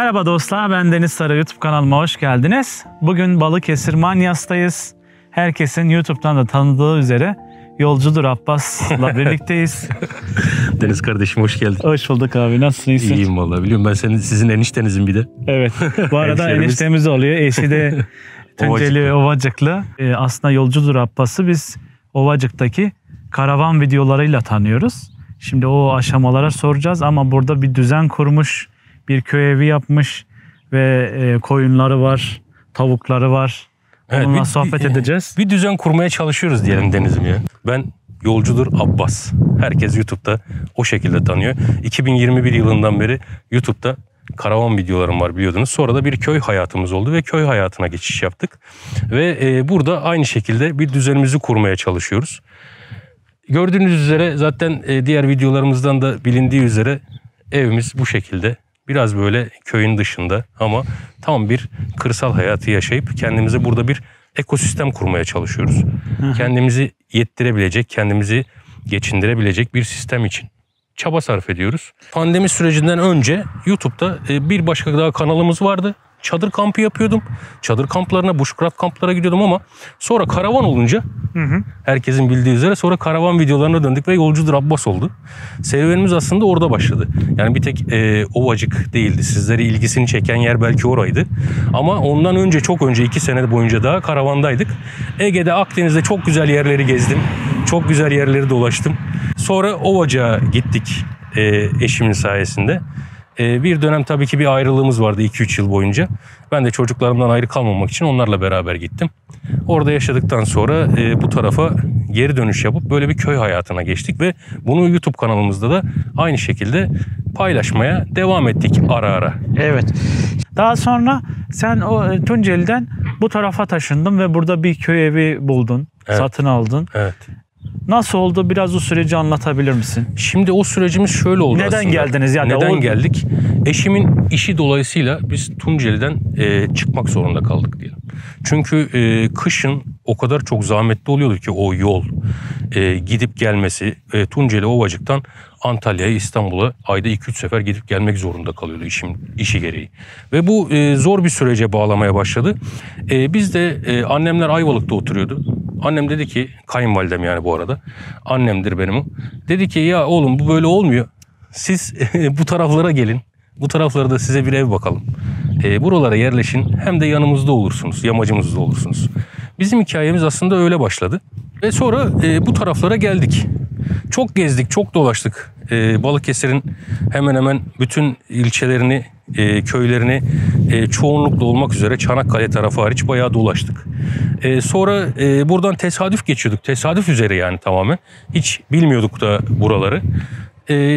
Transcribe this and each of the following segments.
Merhaba dostlar, ben Deniz Sarı, YouTube kanalıma hoş geldiniz. Bugün Balıkesir Manyas'tayız. Herkesin YouTube'dan da tanıdığı üzere Yolcudur Abbas'la birlikteyiz. Deniz kardeşim hoş geldin. Hoş bulduk abi, nasılsın? İyisin? İyiyim vallahi, biliyorum ben sizin eniştenizim bir de. Evet, bu arada eniştemiz oluyor. Eşi de Tunceli Ovacıklı. Aslında Yolcudur Abbas'ı biz Ovacık'taki karavan videolarıyla tanıyoruz. Şimdi o aşamalara soracağız ama burada bir düzen kurmuş, bir köy evi yapmış ve koyunları var, tavukları var. Onunla evet, sohbet edeceğiz. Bir düzen kurmaya çalışıyoruz diyelim Deniz'im ya. Ben Yolcudur Abbas. Herkes YouTube'da o şekilde tanıyor. 2021 yılından beri YouTube'da karavan videolarım var, biliyordunuz. Sonra da bir köy hayatımız oldu ve köy hayatına geçiş yaptık. Ve burada aynı şekilde bir düzenimizi kurmaya çalışıyoruz. Gördüğünüz üzere zaten diğer videolarımızdan da bilindiği üzere evimiz bu şekilde. Biraz böyle köyün dışında ama tam bir kırsal hayatı yaşayıp kendimize burada bir ekosistem kurmaya çalışıyoruz. Kendimizi yettirebilecek, kendimizi geçindirebilecek bir sistem için çaba sarf ediyoruz. Pandemi sürecinden önce YouTube'da bir başka daha kanalımız vardı. Çadır kampı yapıyordum. Çadır kamplarına, bushcraft kamplara gidiyordum ama sonra karavan olunca herkesin bildiği üzere sonra karavan videolarına döndük ve Yolcudur Abbas oldu. Serüvenimiz aslında orada başladı. Yani bir tek Ovacık değildi. Sizleri ilgisini çeken yer belki oraydı. Ama ondan önce, çok önce 2 sene boyunca daha karavandaydık. Ege'de, Akdeniz'de çok güzel yerleri gezdim. Çok güzel yerleri dolaştım. Sonra Ovacık'a gittik eşimin sayesinde. Bir dönem tabii ki bir ayrılığımız vardı 2-3 yıl boyunca. Ben de çocuklarımdan ayrı kalmamak için onlarla beraber gittim. Orada yaşadıktan sonra bu tarafa geri dönüş yapıp böyle bir köy hayatına geçtik ve bunu YouTube kanalımızda da aynı şekilde paylaşmaya devam ettik ara ara. Evet. Daha sonra sen o Tunceli'den bu tarafa taşındın ve burada bir köy evi buldun, evet, satın aldın. Evet. Nasıl oldu? Biraz o süreci anlatabilir misin? Şimdi o sürecimiz şöyle oldu aslında. Neden geldiniz? Yani neden geldik? Eşimin işi dolayısıyla biz Tunceli'den çıkmak zorunda kaldık diyelim. Çünkü kışın o kadar çok zahmetli oluyordu ki o yol gidip gelmesi. Tunceli Ovacık'tan Antalya'ya, İstanbul'a ayda 2-3 sefer gidip gelmek zorunda kalıyordu işi gereği. Ve bu zor bir sürece bağlamaya başladı. Biz de annemler Ayvalık'ta oturuyordu. Annem dedi ki, kayınvalidem yani bu arada, annemdir benim. Dedi ki ya oğlum bu böyle olmuyor. Siz bu taraflara gelin. Bu taraflarda size bir ev bakalım. Buralara yerleşin, hem de yanımızda olursunuz, yamacımızda olursunuz. Bizim hikayemiz aslında öyle başladı. Ve sonra bu taraflara geldik. Çok gezdik, çok dolaştık. Balıkesir'in hemen hemen bütün ilçelerini, köylerini çoğunlukla olmak üzere Çanakkale tarafı hariç bayağı dolaştık. Sonra buradan tesadüf geçiyorduk. Tesadüf üzere yani tamamen. Hiç bilmiyorduk da buraları.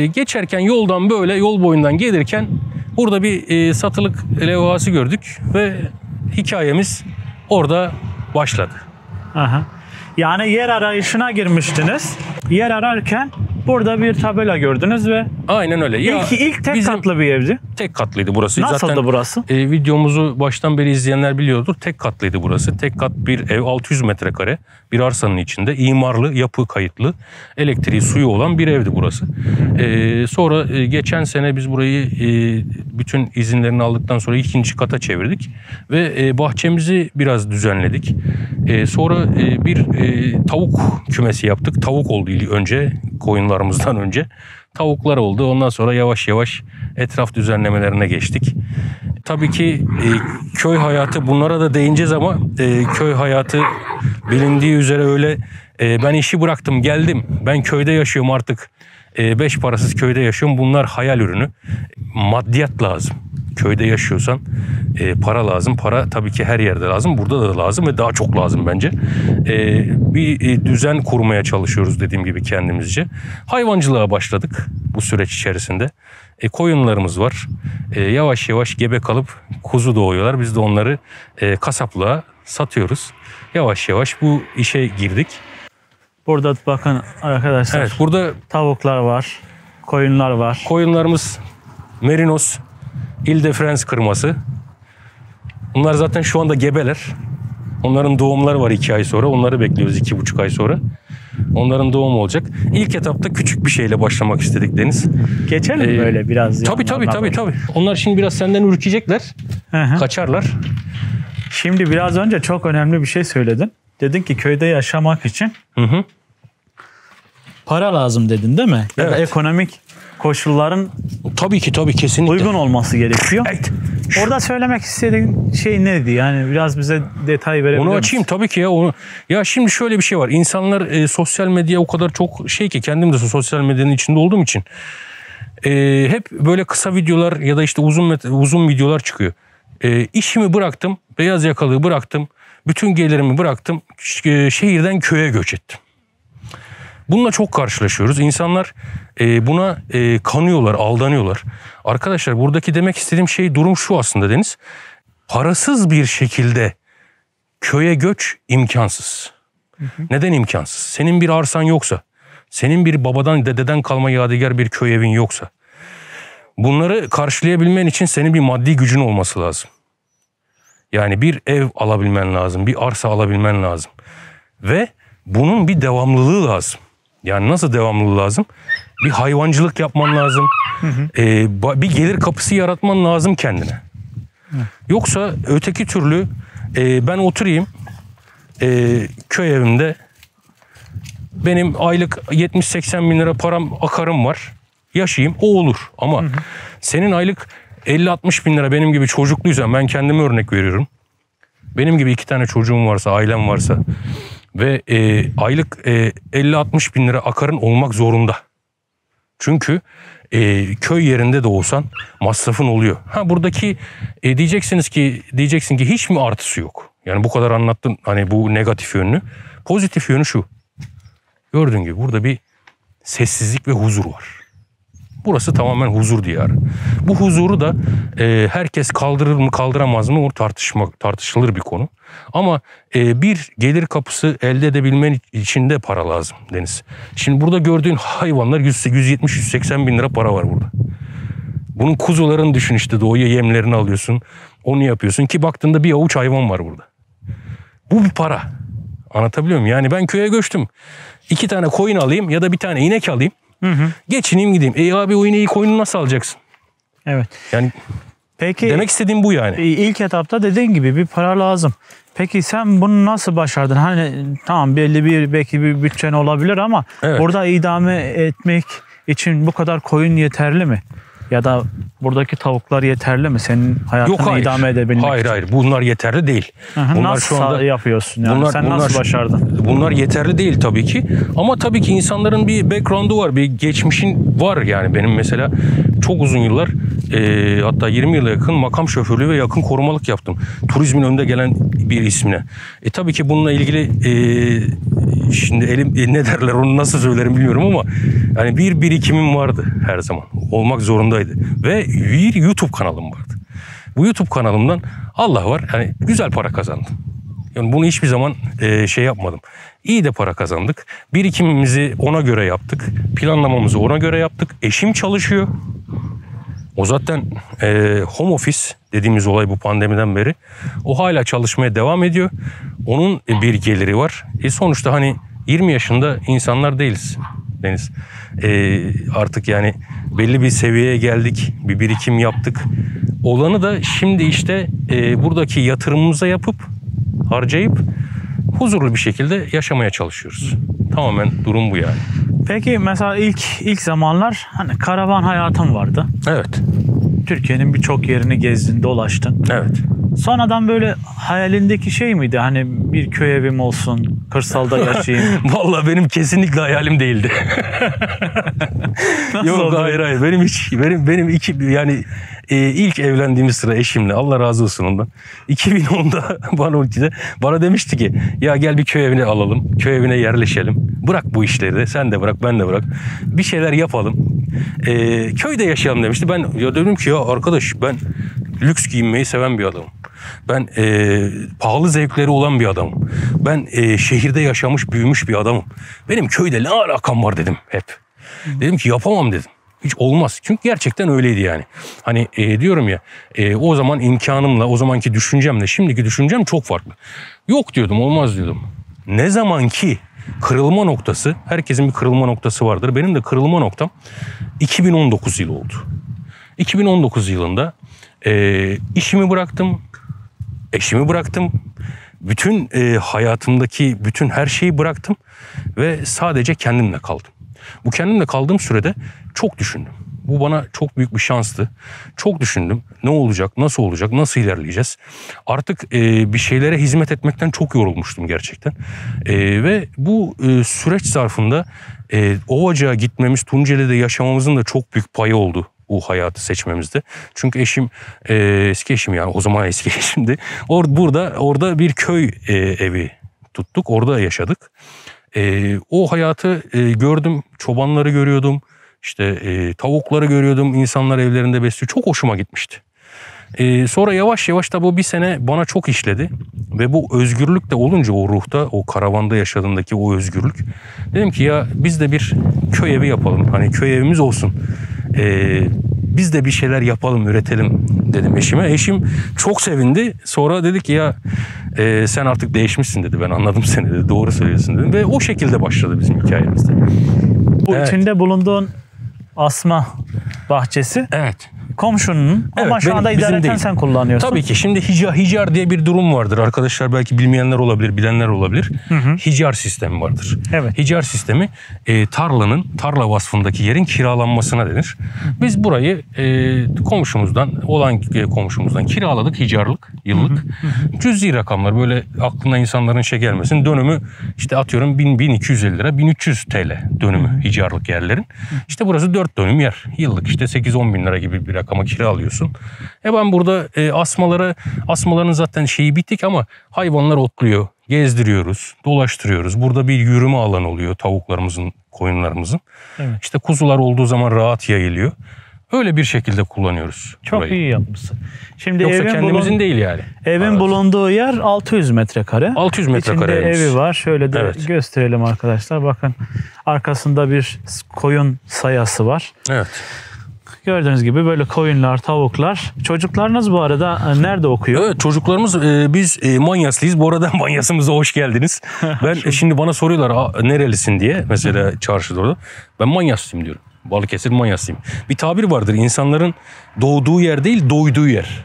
Geçerken yoldan böyle yol boyundan gelirken burada bir satılık levhası gördük ve hikayemiz orada başladı. Aha. Yani yer arayışına girmiştiniz. Yer ararken burada bir tabela gördünüz ve aynen öyle. İlk tek katlı bir evdi. Tek katlıydı burası. Nasıldı zaten burası? Videomuzu baştan beri izleyenler biliyordur. Tek katlıydı burası. Tek kat bir ev, 600 metrekare bir arsanın içinde. İmarlı, yapı kayıtlı, elektriği, suyu olan bir evdi burası. Sonra geçen sene biz burayı bütün izinlerini aldıktan sonra 2. kata çevirdik ve bahçemizi biraz düzenledik. Sonra bir tavuk kümesi yaptık. Tavuk oldu önce, koyunlarımızdan önce. Tavuklar oldu. Ondan sonra yavaş yavaş etraf düzenlemelerine geçtik. Tabii ki köy hayatı, bunlara da değineceğiz ama köy hayatı bilindiği üzere öyle ben işi bıraktım geldim, ben köyde yaşıyorum artık, 5 parasız köyde yaşıyorum, bunlar hayal ürünü. Maddiyat lazım. Köyde yaşıyorsan para lazım. Para tabii ki her yerde lazım. Burada da lazım ve daha çok lazım bence. Bir düzen kurmaya çalışıyoruz dediğim gibi kendimizce. Hayvancılığa başladık bu süreç içerisinde. Koyunlarımız var. Yavaş yavaş gebe kalıp kuzu doğuyorlar. Biz de onları kasaplığa satıyoruz. Yavaş yavaş bu işe girdik. Burada bakın arkadaşlar. Evet, burada tavuklar var. Koyunlar var. Koyunlarımız Merinos, İl-de-France kırması. Bunlar zaten şu anda gebeler. Onların doğumları var 2 ay sonra. Onları bekliyoruz 2,5 ay sonra. Onların doğumu olacak. İlk etapta küçük bir şeyle başlamak istedik Deniz. Geçelim böyle biraz. Tabii. Onlar şimdi biraz senden ürkecekler. Kaçarlar. Şimdi biraz önce çok önemli bir şey söyledin. Dedin ki köyde yaşamak için para lazım dedin değil mi? Ya da ekonomik koşulların tabii ki kesinlikle uygun olması gerekiyor. Evet. Orada söylemek istediğin şey neydi? Yani biraz bize detay verebilir misin? Onu açayım tabii ki ya. Ya şimdi şöyle bir şey var. İnsanlar sosyal medya o kadar çok ki kendim de sosyal medyanın içinde olduğum için hep böyle kısa videolar ya da işte uzun videolar çıkıyor. İşimi bıraktım, beyaz yakalığı bıraktım, bütün gelirimi bıraktım, şehirden köye göç ettim. Bununla çok karşılaşıyoruz. İnsanlar buna kanıyorlar, aldanıyorlar. Arkadaşlar buradaki demek istediğim durum şu aslında Deniz. Parasız bir şekilde köye göç imkansız. Neden imkansız? Senin bir arsan yoksa, senin bir babadan dededen kalma yadigar bir köy evin yoksa, bunları karşılayabilmen için senin bir maddi gücün olması lazım. Yani bir ev alabilmen lazım, bir arsa alabilmen lazım. Ve bunun bir devamlılığı lazım. Yani nasıl devamlılığı lazım? Bir hayvancılık yapman lazım. Bir gelir kapısı yaratman lazım kendine. Yoksa öteki türlü ben oturayım köy evimde, benim aylık 70-80 bin lira akarım var. Yaşayayım, o olur. Ama senin aylık 50-60 bin lira, benim gibi çocukluysan, ben kendime örnek veriyorum. Benim gibi 2 tane çocuğum varsa, ailem varsa ve aylık 50-60 bin lira akarın olmak zorunda. Çünkü köy yerinde de olsan masrafın oluyor. Buradaki diyeceksin ki hiç mi artısı yok? Yani bu kadar anlattın hani bu negatif yönünü. Pozitif yönü şu. Gördüğün gibi burada bir sessizlik ve huzur var. Burası tamamen huzur diyarı. Bu huzuru da herkes kaldırır mı kaldıramaz mı, o tartışılır bir konu. Ama bir gelir kapısı elde edebilmen için de para lazım Deniz. Şimdi burada gördüğün hayvanlar 170-180 bin lira para var burada. Bunun kuzularını düşün, işte doğuya yemlerini alıyorsun. Onu yapıyorsun ki baktığında bir avuç hayvan var burada. Bu bir para. Anlatabiliyor muyum? Yani ben köye göçtüm. 2 tane koyun alayım ya da 1 tane inek alayım. Geçineyim gideyim. Abi o ineği, koyunu nasıl alacaksın? Evet. Yani peki, demek istediğim bu yani. İlk etapta dediğin gibi bir para lazım. Peki sen bunu nasıl başardın? Hani tamam, belki bir bütçen olabilir ama burada idame etmek için bu kadar koyun yeterli mi? Ya da buradaki tavuklar yeterli mi senin hayatını idame edebilmek için? Hayır. Bunlar yeterli değil. Bunlar nasıl şu anda yapıyorsun yani? Sen nasıl başardın? Bunlar yeterli değil tabii ki. Ama tabii ki insanların bir background'u var. Bir geçmişin var yani. Benim mesela çok uzun yıllar hatta 20 yıla yakın makam şoförlüğü ve yakın korumalık yaptım. Turizmin önde gelen bir ismine. Tabii ki bununla ilgili şimdi ne derler, onu nasıl söylerim bilmiyorum ama yani bir birikimim vardı her zaman. Olmak zorundaydı. Ve bir YouTube kanalım vardı. Bu YouTube kanalımdan Allah var, yani güzel para kazandım. Yani bunu hiçbir zaman yapmadım. İyi de para kazandık. Birikimimizi ona göre yaptık. Planlamamızı ona göre yaptık. Eşim çalışıyor. O zaten home office dediğimiz olay bu pandemiden beri. O hala çalışmaya devam ediyor. Onun bir geliri var. Sonuçta hani 20 yaşında insanlar değiliz Deniz. Artık yani belli bir seviyeye geldik. Bir birikim yaptık. Olanı da şimdi işte buradaki yatırımımıza yapıp harcayıp huzurlu bir şekilde yaşamaya çalışıyoruz. Tamamen durum bu yani. Peki mesela ilk zamanlar hani karavan hayatın vardı. Evet. Türkiye'nin birçok yerini gezdin, dolaştın. Evet. Sonradan böyle hayalindeki şey miydi? Hani bir köy evim olsun, kırsalda yaşayayım. Vallahi benim kesinlikle hayalim değildi. Yok oldu? Hayır. Benim ilk evlendiğimiz sıra eşimle, Allah razı olsun ondan, 2010'da bana demişti ki ya gel bir köy evine alalım. Köy evine yerleşelim. Bırak bu işleri de, sen de bırak, ben de bırak. Bir şeyler yapalım. Köyde yaşayalım demişti. Ben dedim ki ya arkadaş, ben lüks giyinmeyi seven bir adamım. Ben pahalı zevkleri olan bir adamım. Ben şehirde yaşamış, büyümüş bir adamım. Benim köyde ne alakam var dedim hep. Dedim ki yapamam dedim. Hiç olmaz. Çünkü gerçekten öyleydi yani. Hani diyorum ya, o zaman imkanımla, o zamanki düşüncemle şimdiki düşüncem çok farklı. Yok diyordum, olmaz diyordum. Ne zaman ki kırılma noktası, herkesin bir kırılma noktası vardır. Benim de kırılma noktam 2019 yılı oldu. 2019 yılında işimi bıraktım, eşimi bıraktım. Bütün hayatımdaki bütün her şeyi bıraktım ve sadece kendimle kaldım. Bu kendimle kaldığım sürede çok düşündüm. Bu bana çok büyük bir şanstı. Çok düşündüm. Ne olacak, nasıl olacak, nasıl ilerleyeceğiz? Artık bir şeylere hizmet etmekten çok yorulmuştum gerçekten. Ve bu süreç zarfında Ovacık'a gitmemiz, Tunceli'de yaşamamızın da çok büyük payı oldu bu hayatı seçmemizde. Çünkü eşim, eski eşim yani o zaman eski eşimdi. Orada bir köy evi tuttuk. Orada yaşadık. O hayatı gördüm. Çobanları görüyordum. İşte tavukları görüyordum. İnsanlar evlerinde besliyor. Çok hoşuma gitmişti. Sonra yavaş yavaş da bu bir sene bana çok işledi. Ve bu özgürlük de olunca o ruhta, o karavanda yaşadığındaki o özgürlük. Dedim ki ya biz de bir köy evi yapalım. Hani köy evimiz olsun. Biz de bir şeyler yapalım, üretelim dedim eşime. Eşim çok sevindi. Sonra dedi ki ya sen artık değişmişsin dedi. Ben anladım seni dedi. Doğru söylüyorsun dedim. Ve o şekilde başladı bizim hikayemizde. Bu içinde bulunduğun asma bahçesi. Evet. Komşunun ama şu anda idareten sen kullanıyorsun. Tabii ki. Şimdi hicar diye bir durum vardır. Arkadaşlar belki bilmeyenler olabilir, bilenler olabilir. Hicar sistemi vardır. Evet. Hicar sistemi tarla vasfındaki yerin kiralanmasına denir. Biz burayı komşumuzdan kiraladık hicarlık, yıllık. Cüzi rakamlar böyle aklına insanların gelmesin. Dönümü işte atıyorum 1250 lira, 1300 TL dönümü hicarlık yerlerin. İşte burası 4 dönüm yer. Yıllık işte 8-10 bin lira gibi bir rakama kiralıyorsun. Ben burada asmaların zaten şeyi bittik ama hayvanlar otluyor. Gezdiriyoruz, dolaştırıyoruz. Burada bir yürüme alanı oluyor tavuklarımızın, koyunlarımızın. Evet. İşte kuzular olduğu zaman rahat yayılıyor. Öyle bir şekilde kullanıyoruz. Çok burayı. iyi yapmışsın. Şimdi yoksa kendimizin değil yani. Evin bulunduğu yer 600 metrekare. 600 metrekare İçinde evi var. Şöyle de gösterelim arkadaşlar. Bakın arkasında bir koyun sayası var. Evet. Gördüğünüz gibi böyle koyunlar, tavuklar. Çocuklarınız bu arada nerede okuyor? Evet, çocuklarımız biz Manyaslıyız. Bu arada Manyas'ımıza hoş geldiniz. Ben şimdi bana soruyorlar nerelisin diye. Mesela çarşıda orada. Ben Manyaslıyım diyorum. Balıkesir Manyaslıyım. Bir tabir vardır. İnsanların doğduğu yer değil, doyduğu yer.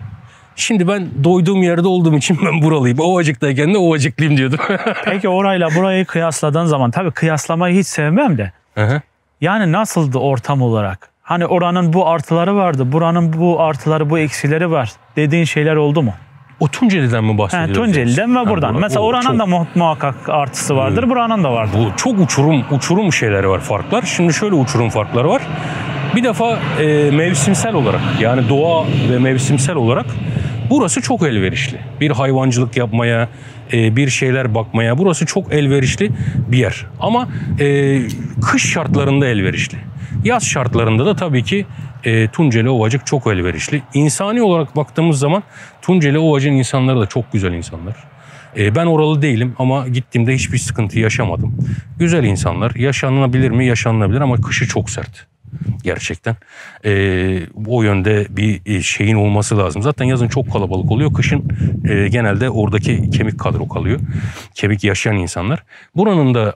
Şimdi ben doyduğum yerde olduğum için ben buralıyım. Ovacık'tayken de Ovacıklıyım diyordum. Peki orayla burayı kıyasladığın zaman, tabii kıyaslamayı hiç sevmem de. Yani nasıldı ortam olarak? Hani oranın bu artıları vardı, buranın bu artıları, bu eksileri var dediğin şeyler oldu mu? O Tunceli'den mi bahsediyorsun? Tunceli'den ve buradan. Mesela oranın da muhakkak artısı vardır, buranın da vardır. Bu çok uçurum şeyleri var, farklar. Şimdi şöyle uçurum farkları var. Bir defa mevsimsel olarak, yani doğa ve mevsimsel olarak burası çok elverişli. Bir hayvancılık yapmaya, bir şeyler bakmaya burası çok elverişli bir yer. Ama kış şartlarında elverişli. Yaz şartlarında da tabii ki Tunceli Ovacık çok elverişli. İnsani olarak baktığımız zaman Tunceli Ovacık'ın insanları da çok güzel insanlar. Ben oralı değilim ama gittiğimde hiçbir sıkıntı yaşamadım. Güzel insanlar. Yaşanılabilir mi? Yaşanılabilir ama kışı çok sert. Gerçekten. O yönde bir şeyin olması lazım. Zaten yazın çok kalabalık oluyor. Kışın genelde oradaki kemik kadro kalıyor. Kemik yaşayan insanlar. Buranın da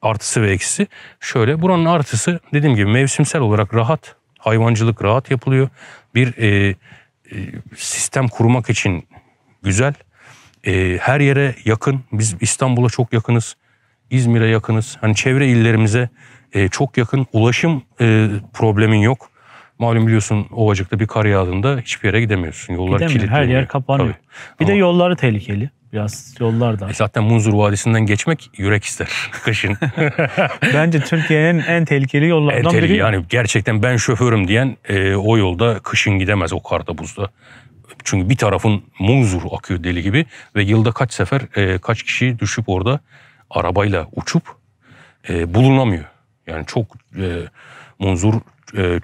artısı ve eksisi şöyle. Buranın artısı dediğim gibi mevsimsel olarak rahat. Hayvancılık rahat yapılıyor. Bir sistem kurmak için güzel. Her yere yakın. Biz İstanbul'a çok yakınız. İzmir'e yakınız. Hani çevre illerimize çok yakın. Ulaşım problemin yok. Malum biliyorsun Ovacık'ta bir kar yağdığında hiçbir yere gidemiyorsun. Yollar kilitleniyor. Her yer kapanıyor. Tabii. Bir de yolları tehlikeli. Biraz yollar da. Zaten Munzur Vadisi'nden geçmek yürek ister kışın. Bence Türkiye'nin en tehlikeli yollardan biri. Yani gerçekten ben şoförüm diyen o yolda kışın gidemez o karda buzda. Çünkü bir tarafın Munzur akıyor deli gibi ve yılda kaç kişi düşüp orada arabayla uçup bulunamıyor. Yani çok Munzur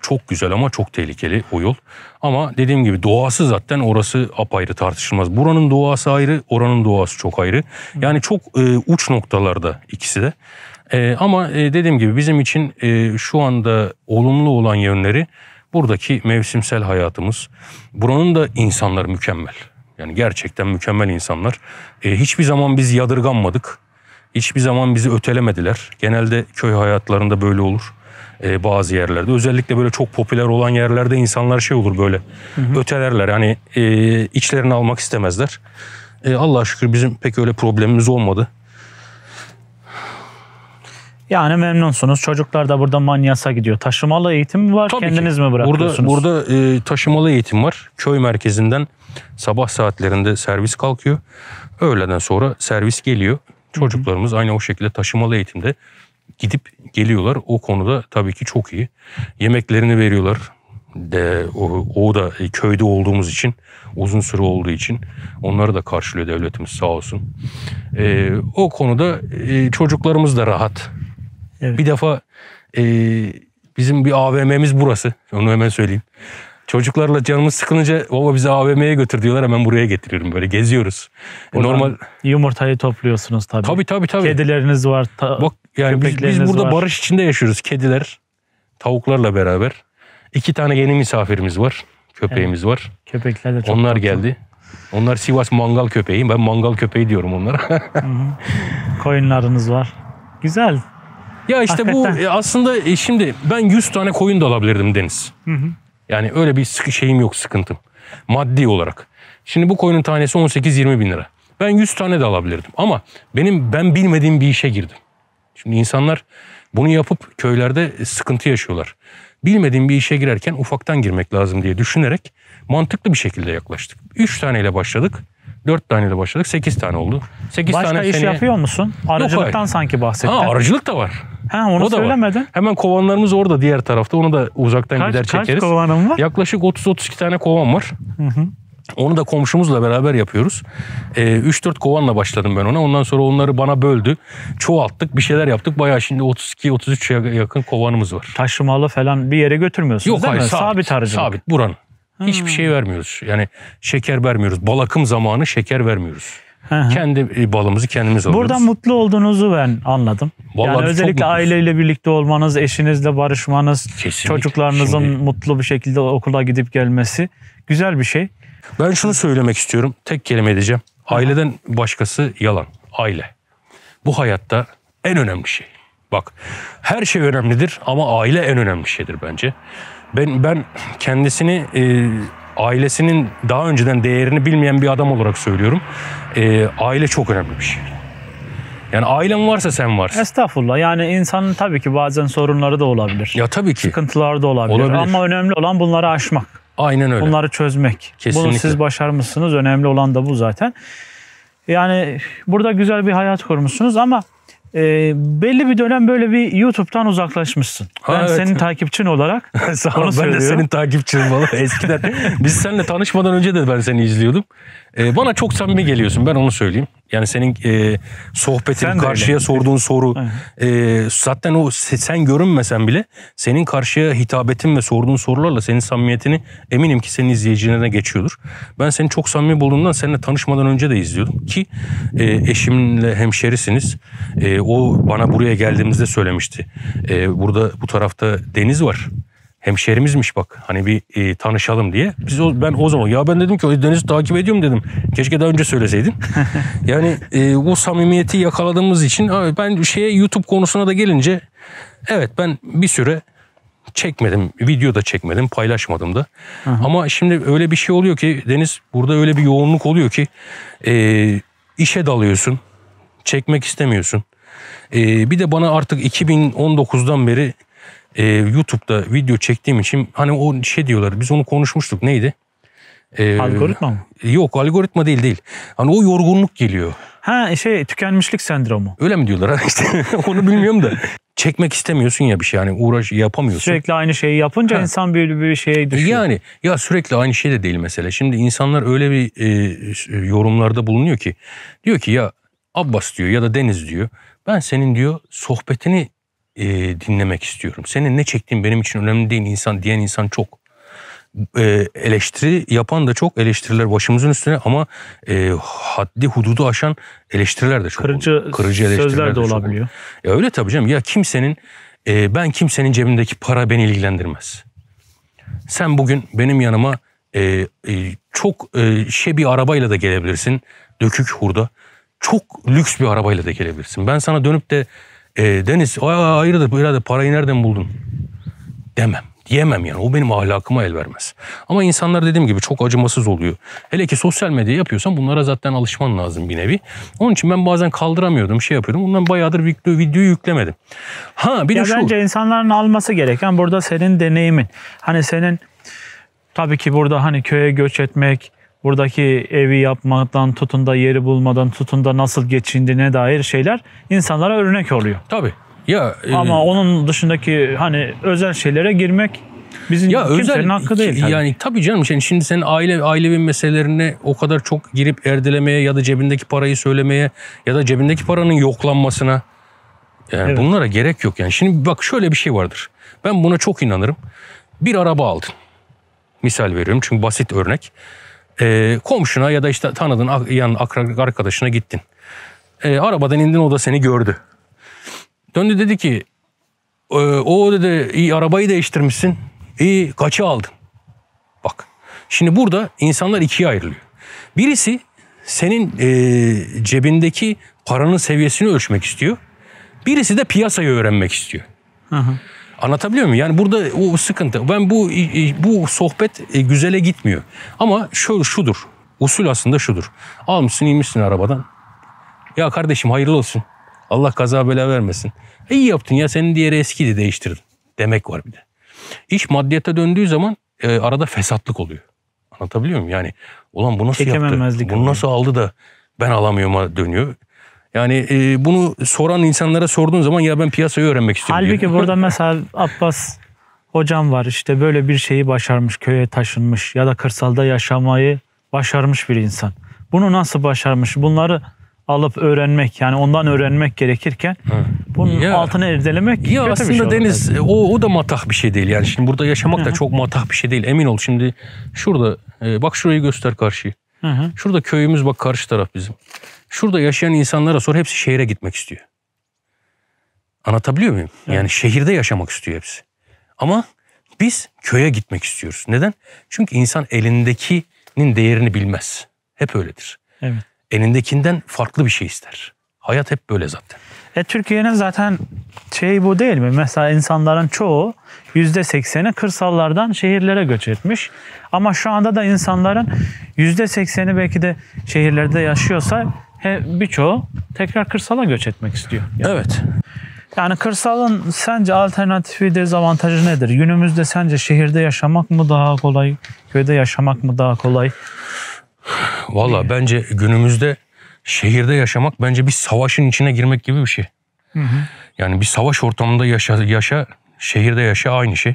çok güzel ama çok tehlikeli o yol. Ama dediğim gibi doğası zaten orası apayrı tartışılmaz. Buranın doğası ayrı, oranın doğası çok ayrı. Yani çok uç noktalarda ikisi de. Ama dediğim gibi bizim için şu anda olumlu olan yönleri buradaki mevsimsel hayatımız. Buranın da insanları mükemmel. Yani gerçekten mükemmel insanlar. Hiçbir zaman biz yadırganmadık. Hiçbir zaman bizi ötelemediler. Genelde köy hayatlarında böyle olur. Bazı yerlerde. Özellikle böyle çok popüler olan yerlerde insanlar şey olur böyle. Ötelerler. Yani içlerini almak istemezler. Allah'a şükür bizim pek öyle problemimiz olmadı. Yani memnunsunuz. Çocuklar da burada Manyas'a gidiyor. Taşımalı eğitim mi var? Tabii Kendiniz ki. mi bırakıyorsunuz? Burada taşımalı eğitim var. Köy merkezinden sabah saatlerinde servis kalkıyor. Öğleden sonra servis geliyor. Çocuklarımız aynı o şekilde taşımalı eğitimde gidip geliyorlar. O konuda tabii ki çok iyi. Yemeklerini veriyorlar. O da köyde olduğumuz için, uzun süre olduğu için onları da karşılıyor devletimiz sağ olsun. O konuda çocuklarımız da rahat. Evet. Bir defa bizim bir AVM'miz burası. Onu hemen söyleyeyim. Çocuklarla canımız sıkılınca baba bizi AVM'ye götür diyorlar. Hemen buraya getiriyorum. Böyle geziyoruz. Normal yumurtayı topluyorsunuz tabii. Tabii. Kedileriniz var. Bak yani biz burada var. barış içinde yaşıyoruz. Kediler, tavuklarla beraber. 2 tane yeni misafirimiz var. Köpeğimiz var. Köpekler de çok Onlar tatlı. geldi. Onlar Sivas mangal köpeği. Ben mangal köpeği diyorum onlara. Koyunlarınız var. Güzel. Ya işte Hakikaten. bu aslında şimdi ben 100 tane koyun da alabilirdim Deniz. Yani öyle bir şeyim yok, sıkıntım. Maddi olarak. Şimdi bu koyunun tanesi 18-20 bin lira. Ben 100 tane de alabilirdim. Ama ben bilmediğim bir işe girdim. Şimdi insanlar bunu yapıp köylerde sıkıntı yaşıyorlar. Bilmediğim bir işe girerken ufaktan girmek lazım diye düşünerek mantıklı bir şekilde yaklaştık. 3 taneyle başladık. 4 taneyle başladık. 8 tane oldu. 8 Başka tane iş yapıyor musun? Arıcılıktan hayır. sanki bahsettin. Arıcılık da var. Onu O da var. söylemedin. Hemen kovanlarımız orada diğer tarafta. Onu da uzaktan gider çekeriz. Kaç kovanın var? Yaklaşık 30-32 tane kovan var. Onu da komşumuzla beraber yapıyoruz. 3-4 kovanla başladım ben ona. Ondan sonra onları bana böldü. Çoğalttık, bir şeyler yaptık. Bayağı şimdi 32-33'e yakın kovanımız var. Taşımalı falan bir yere götürmüyorsunuz Yok değil hayır, mi? Sabit arıcılık. Sabit buranın. Hiçbir şey vermiyoruz. Yani şeker vermiyoruz. Balakım zamanı şeker vermiyoruz. Kendi balımızı kendimiz alıyoruz. Buradan mutlu olduğunuzu ben anladım. Vallahi yani biz özellikle çok mutluyuz. aileyle birlikte olmanız, eşinizle barışmanız, Kesinlikle. çocuklarınızın Şimdi mutlu bir şekilde okula gidip gelmesi güzel bir şey. ben şunu söylemek istiyorum. Tek kelime edeceğim. Aileden başkası yalan. Aile. Bu hayatta en önemli şey. Bak, her şey önemlidir ama aile en önemli şeydir bence. Ben kendisini ailesinin daha önceden değerini bilmeyen bir adam olarak söylüyorum. Aile çok önemli bir şey. Yani ailen varsa sen varsın. Estağfurullah. Yani insanın tabii ki bazen sorunları da olabilir. Ya tabii ki. Sıkıntıları da olabilir. Ama önemli olan bunları aşmak. Aynen öyle. Bunları çözmek. Kesinlikle. Bunu siz başarmışsınız. Önemli olan da bu zaten. Yani burada güzel bir hayat kurmuşsunuz ama belli bir dönem böyle bir YouTube'dan uzaklaşmışsın. Ben evet. senin takipçin olarak onu ben de senin takipçinim valla. Eskiden biz seninle tanışmadan önce de ben seni izliyordum. Bana çok samimi geliyorsun, ben onu söyleyeyim. Yani senin sohbetin, karşıya sorduğun soru zaten o sen görünmesen bile senin karşıya hitabetin ve sorduğun sorularla senin samimiyetini eminim ki senin izleyicilerine geçiyordur. Ben seni çok samimi bulduğumdan seninle tanışmadan önce de izliyordum ki eşimle hemşerisiniz. O bana buraya geldiğimizde söylemişti. Burada bu tarafta deniz var. Hemşerimizmiş bak, hani bir tanışalım diye. Ben o zaman ben dedim ki Deniz'i takip ediyorum dedim. Keşke daha önce söyleseydin. Yani bu samimiyeti yakaladığımız için ben YouTube konusuna da gelince evet ben bir süre çekmedim. Video da çekmedim, paylaşmadım da. Ama şimdi öyle bir şey oluyor ki Deniz, burada öyle bir yoğunluk oluyor ki işe dalıyorsun. Çekmek istemiyorsun. Bir de bana artık 2019'dan beri YouTube'da video çektiğim için hani o diyorlar, biz onu konuşmuştuk, neydi? Algoritma mı? Yok, algoritma değil. Hani o yorgunluk geliyor. Tükenmişlik sendromu. Öyle mi diyorlar? İşte onu bilmiyorum da. Çekmek istemiyorsun ya bir şey, hani yapamıyorsun. Sürekli aynı şeyi yapınca insan bir şeye düşüyor. Yani ya sürekli aynı şey de değil mesele. Şimdi insanlar öyle bir yorumlarda bulunuyor ki diyor ki ya Abbas diyor ya da Deniz diyor, ben senin diyor sohbetini dinlemek istiyorum. Senin ne çektiğin benim için önemli değil diyen insan çok. Eleştiri yapan da çok, eleştiriler başımızın üstüne ama haddi hududu aşan eleştiriler de çok. Kırıcı sözler de olabiliyor. Ya öyle tabii canım. Ya ben kimsenin cebindeki para beni ilgilendirmez. Sen bugün benim yanıma çok bir arabayla da gelebilirsin. Dökük hurda. çok lüks bir arabayla da gelebilirsin. Ben sana dönüp de Deniz hayırdır birader parayı nereden buldun demem. Diyemem yani. O benim ahlakıma el vermez. Ama insanlar dediğim gibi çok acımasız oluyor. Hele ki sosyal medya yapıyorsan bunlara zaten alışman lazım bir nevi. Onun için ben bazen kaldıramıyordum, şey yapıyordum. Ondan bayağıdır videoyu yüklemedim. Ha bir de şu. Bence insanların alması gereken burada senin deneyimin. Hani senin tabii ki burada hani köye göç etmek, buradaki evi yapmaktan tutun da yeri bulmadan tutun da nasıl geçindiğine dair şeyler insanlara örnek oluyor. Tabii. Ya, ama onun dışındaki hani özel şeylere girmek bizim kimsenin hakkı değil. Tabii. Yani tabii canım şimdi senin ailevi meselelerine o kadar çok girip erdelemeye ya da cebindeki parayı söylemeye ya da cebindeki paranın yoklanmasına yani evet. Bunlara gerek yok yani. Şimdi bak şöyle bir şey vardır. Ben buna çok inanırım. Bir araba aldın. Misal veriyorum çünkü basit örnek. Komşuna ya da işte tanıdığın yan arkadaşına gittin. Arabadan indin o da seni gördü. Döndü dedi ki o dedi iyi arabayı değiştirmişsin. İyi kaça aldın? Bak şimdi burada insanlar ikiye ayrılıyor. Birisi senin cebindeki paranın seviyesini ölçmek istiyor. Birisi de piyasayı öğrenmek istiyor. Hı. Anlatabiliyor muyum? Yani burada o sıkıntı. Ben bu sohbet güzele gitmiyor. Ama şudur. Usul aslında şudur. Almışsın inmişsin arabadan. Ya kardeşim hayırlı olsun. Allah kaza bela vermesin. İyi yaptın ya senin diğeri eskiydi değiştirdin. Demek var bir de. İş maddiyata döndüğü zaman arada fesatlık oluyor. Anlatabiliyor muyum? Yani ulan bu nasıl yaptı? Bunu nasıl aldı da ben alamıyorum'a dönüyor. Yani bunu soran insanlara sorduğun zaman ya ben piyasayı öğrenmek istiyorum. Halbuki burada mesela Abbas hocam var işte böyle bir şeyi başarmış, köye taşınmış ya da kırsalda yaşamayı başarmış bir insan. Bunu nasıl başarmış? Bunları alıp öğrenmek yani ondan öğrenmek gerekirken bunun altını irdelemek ya aslında bir şey Deniz o da matah bir şey değil yani şimdi burada yaşamak da çok matah bir şey değil emin ol şimdi şurada bak şurayı göster karşıyı. Şurada köyümüz bak karşı taraf bizim. Şurada yaşayan insanlara sor hepsi şehire gitmek istiyor. Anlatabiliyor muyum? Evet. Yani şehirde yaşamak istiyor hepsi. Ama biz köye gitmek istiyoruz. Neden? Çünkü insan elindekinin değerini bilmez. Hep öyledir. Evet. Elindekinden farklı bir şey ister. Hayat hep böyle zaten. Türkiye'nin zaten bu değil mi? Mesela insanların çoğu %80'i kırsallardan şehirlere göç etmiş. Ama şu anda da insanların %80'i belki de şehirlerde yaşıyorsa birçoğu tekrar kırsala göç etmek istiyor. Yani. Evet. Yani kırsalın sence alternatifi, dezavantajı nedir? Günümüzde sence şehirde yaşamak mı daha kolay, köyde yaşamak mı daha kolay? Valla bence günümüzde şehirde yaşamak bence bir savaşın içine girmek gibi bir şey. Hı. Yani bir savaş ortamında yaşa, şehirde yaşa aynı şey.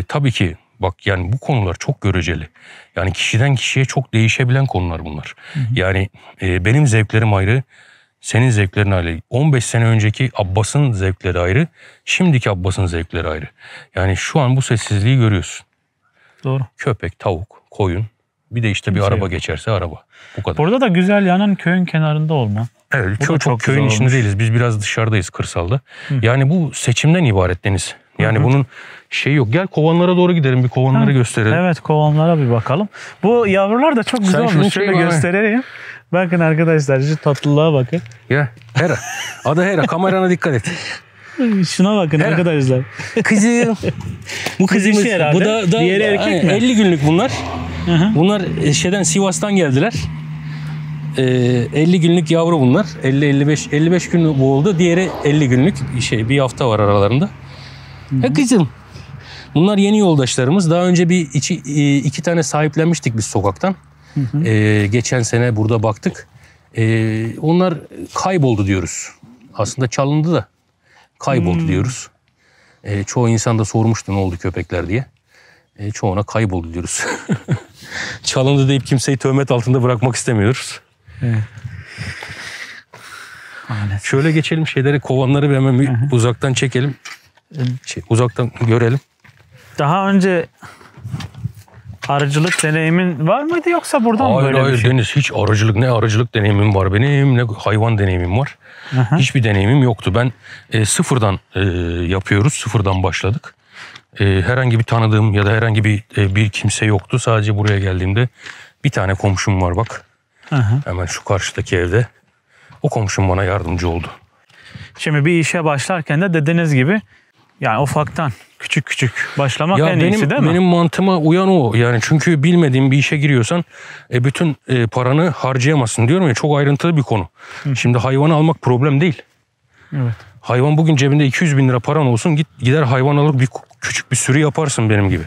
Tabii ki bak yani bu konular çok göreceli. Yani kişiden kişiye çok değişebilen konular bunlar. Hı. Yani benim zevklerim ayrı, senin zevklerin ayrı. 15 sene önceki Abbas'ın zevkleri ayrı, şimdiki Abbas'ın zevkleri ayrı. Yani şu an bu sessizliği görüyorsun. Doğru. Köpek, tavuk, koyun. Bir de işte bir araba geçerse araba. Bu kadar. Burada da güzel yanan köyün kenarında olma. Evet, çok köyün içinde değiliz. Biz biraz dışarıdayız kırsalda. Hı. Yani bu seçimden ibaret Deniz. Yani bunun yok. Gel kovanlara doğru gidelim. Bir kovanları gösterelim. Evet, kovanlara bir bakalım. Bu yavrular da çok güzel olmuş. Şöyle göstereyim. Bakın arkadaşlar şu tatlılığa bakın. Ya Hera. Adı Hera. Kamerana dikkat et. Şuna bakın Hera. Arkadaşlar. Kızım. Bu kızımız. Bu da diğeri erkek mi? 50 günlük bunlar. Hı. Bunlar Sivas'tan geldiler. 50 günlük yavru bunlar. 55 gün bu oldu. Diğeri 50 günlük bir hafta var aralarında. Ya kızım. Bunlar yeni yoldaşlarımız. Daha önce iki tane sahiplenmiştik biz sokaktan. Geçen sene burada baktık. Onlar kayboldu diyoruz. Aslında çalındı da kayboldu diyoruz. Çoğu insan da sormuştu ne oldu köpekler diye. Çoğuna kayboldu diyoruz. Çalındı deyip kimseyi töhmet altında bırakmak istemiyoruz. Evet. Şöyle geçelim kovanları bir hemen uzaktan çekelim. Uzaktan görelim. Daha önce arıcılık deneyimin var mıydı yoksa buradan mı böyle bir şey? Deniz hiç ne arıcılık deneyimim var benim ne hayvan deneyimim var. Hiçbir deneyimim yoktu. Ben sıfırdan yapıyoruz. Sıfırdan başladık. Herhangi bir tanıdığım ya da herhangi bir kimse yoktu. Sadece buraya geldiğimde bir tane komşum var bak. Hemen şu karşıdaki evde. O komşum bana yardımcı oldu. Şimdi bir işe başlarken de dediğiniz gibi yani ufaktan küçük küçük başlamak en iyisi değil mi? Benim mantığıma uyan o. Yani çünkü bilmediğin bir işe giriyorsan bütün paranı harcayamazsın diyorum ya, çok ayrıntılı bir konu. Şimdi hayvanı almak problem değil. Evet. Hayvan bugün cebinde 200 bin lira paran olsun, gider hayvan alır küçük bir sürü yaparsın benim gibi.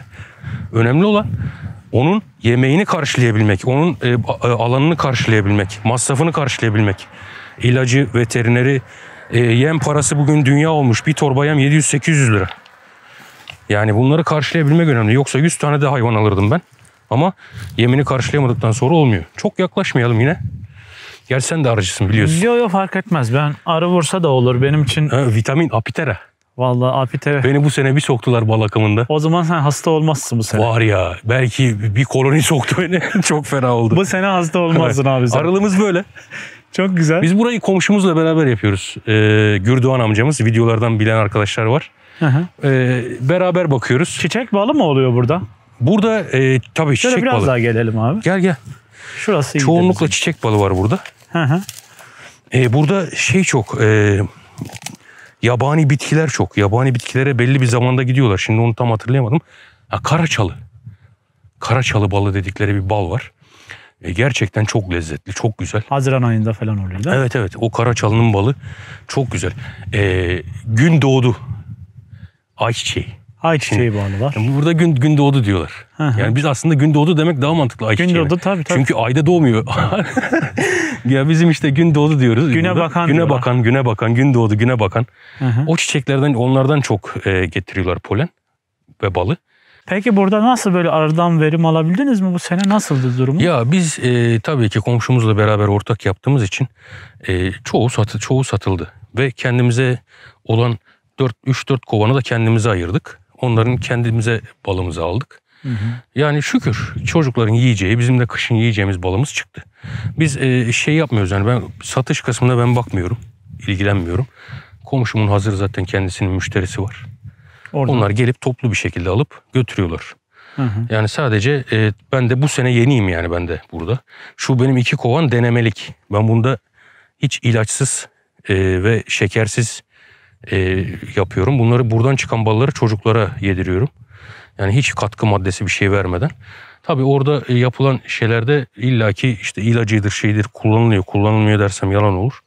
Önemli olan onun yemeğini karşılayabilmek, onun alanını karşılayabilmek, masrafını karşılayabilmek. İlacı, veterineri, yem parası bugün dünya olmuş. Bir torba yem 700-800 lira. Yani bunları karşılayabilmek önemli. Yoksa 100 tane de hayvan alırdım ben. Ama yemini karşılayamadıktan sonra olmuyor. Çok yaklaşmayalım yine. Gerçi sen de arıcısın biliyorsun. Yok fark etmez. Ben arı vursa da olur benim için. Vitamin apitera. Vallahi apitera. Beni bu sene bir soktular bal akımında. O zaman sen hasta olmazsın bu sene. Var ya, belki bir koloni soktu beni. Çok fena oldu. Bu sene hasta olmazsın abi sen. Arılığımız böyle. Çok güzel. Biz burayı komşumuzla beraber yapıyoruz. Gürdoğan amcamız, videolardan bilen arkadaşlar var. Beraber bakıyoruz. Çiçek balı mı oluyor burada? Burada tabii Şöyle çiçek biraz balı. daha gelelim abi. Gel. Şurası iyi. Çoğunlukla çiçek balı var burada. Burada çok yabani bitkiler çok. Yabani bitkilere belli bir zamanda gidiyorlar. Şimdi onu tam hatırlayamadım. Karaçalı. Karaçalı balı dedikleri bir bal var. Gerçekten çok lezzetli, çok güzel. Haziran ayında falan oluyor değil mi? Evet. O karaçalının balı çok güzel. Gün doğdu. Ayçiçeği. Ayçiçeği balı var. Burada gün doğdu diyorlar. Yani biz aslında gün doğdu demek daha mantıklı ayçiçeği. Gün doğdu tabii. Çünkü ayda doğmuyor. Ya bizim işte gün doğdu diyoruz. Güne bakan. Güne bakan, gün doğdu, güne bakan. O çiçeklerden, onlardan çok getiriyorlar polen ve balı. Peki burada nasıl böyle arıdan verim alabildiniz mi? Bu sene nasıldı durumu? Ya biz tabii ki komşumuzla beraber ortak yaptığımız için çoğu satıldı. Ve kendimize olan 3-4 kovanı da kendimize ayırdık. Onların kendimize balımızı aldık. Yani şükür çocukların yiyeceği, bizim de kışın yiyeceğimiz balımız çıktı. Biz yapmıyoruz yani, ben satış kısmına ben bakmıyorum, ilgilenmiyorum. Komşumun hazır zaten kendisinin müşterisi var. Oradan. Onlar gelip toplu bir şekilde alıp götürüyorlar. Yani sadece ben de bu sene yeniyim yani, ben de burada. Şu benim 2 kovan denemelik. Ben bunda hiç ilaçsız ve şekersiz yapıyorum. Bunları, buradan çıkan balları çocuklara yediriyorum. Yani hiç katkı maddesi bir şey vermeden. Tabii orada yapılan şeylerde illaki işte ilacıdır, şeydir, kullanılmıyor dersem yalan olur.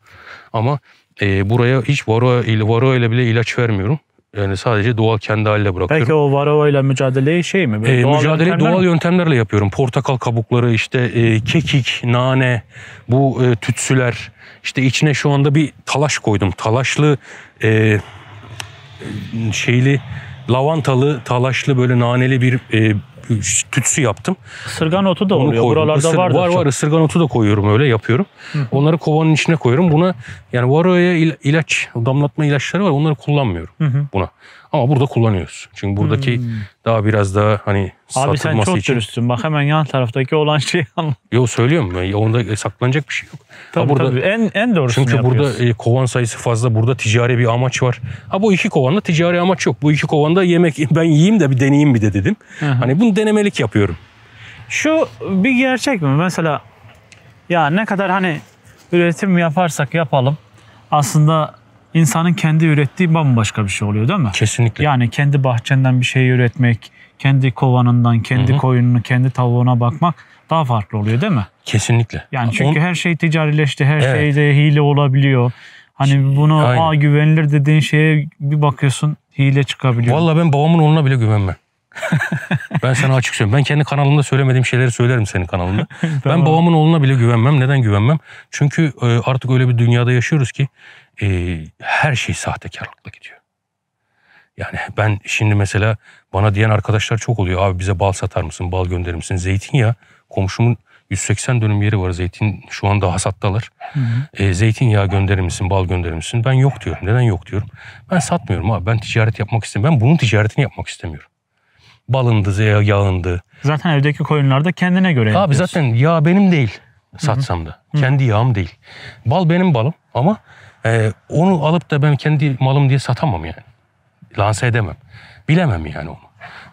Ama buraya hiç varroa ile bile ilaç vermiyorum. Yani sadece doğal kendi haline bırakıyorum. Peki o varroa ile mücadeleyi mi? Mücadeleyi doğal yöntemlerle yapıyorum. Portakal kabukları, işte kekik, nane, bu tütsüler. İşte içine şu anda bir talaş koydum. Talaşlı lavantalı, talaşlı böyle naneli bir tütsü yaptım. Isırgan otu da oluyor. Buralarda vardır. Var. Isırgan otu da koyuyorum, öyle yapıyorum. Onları kovanın içine koyuyorum. Buna yani varroa'ya ilaç, damlatma ilaçları var. Onları kullanmıyorum buna. Ama burada kullanıyoruz. Çünkü buradaki daha biraz daha hani satılması için. Abi sen çok dürüstsün. Bak hemen yan taraftaki olan şeyi anlat. Yo, söylüyorum. Onda saklanacak bir şey yok. Tabii. En doğrusunu çünkü yapıyorsun. Burada kovan sayısı fazla. Burada ticari bir amaç var. Bu 2 kovanda ticari amaç yok. Bu 2 kovanda yemek, ben yiyeyim de bir deneyeyim bir de dedim. Hani bunu denemelik yapıyorum. Şu bir gerçek mi? Mesela ya ne kadar hani üretim yaparsak yapalım, aslında insanın kendi ürettiği bambaşka bir şey oluyor değil mi? Kesinlikle. Yani kendi bahçenden bir şey üretmek, kendi kovanından, kendi koyununu, kendi tavuğuna bakmak daha farklı oluyor değil mi? Kesinlikle. Yani çünkü her şey ticarileşti, her şeyde hile olabiliyor. Hani bunu güvenilir dediğin şeye bir bakıyorsun hile çıkabiliyor. Vallahi ben babamın oğluna bile güvenmem. Ben sana açık söyleyeyim. Ben kendi kanalımda söylemediğim şeyleri söylerim senin kanalında. Tamam. Ben babamın oğluna bile güvenmem. Neden güvenmem? Çünkü artık öyle bir dünyada yaşıyoruz ki her şey sahtekarlıkla gidiyor. Yani ben şimdi mesela bana diyen arkadaşlar çok oluyor. Abi bize bal satar mısın? Bal gönderir misin? Zeytinyağı. Komşumun 180 dönüm yeri var. Zeytin şu anda hasattalar. Zeytinyağı gönderir misin? Bal gönderir misin? Ben yok diyorum. Neden yok diyorum? Ben satmıyorum abi. Ben ticaret yapmak istemiyorum. Ben bunun ticaretini yapmak istemiyorum. Balındı, yağındı. Zaten evdeki koyunlar da kendine göre yapıyorsun. Abi zaten yağ benim değil satsam da. Kendi yağım değil. Bal benim balım ama onu alıp da ben kendi malım diye satamam yani. Lanse edemem. Bilemem yani onu.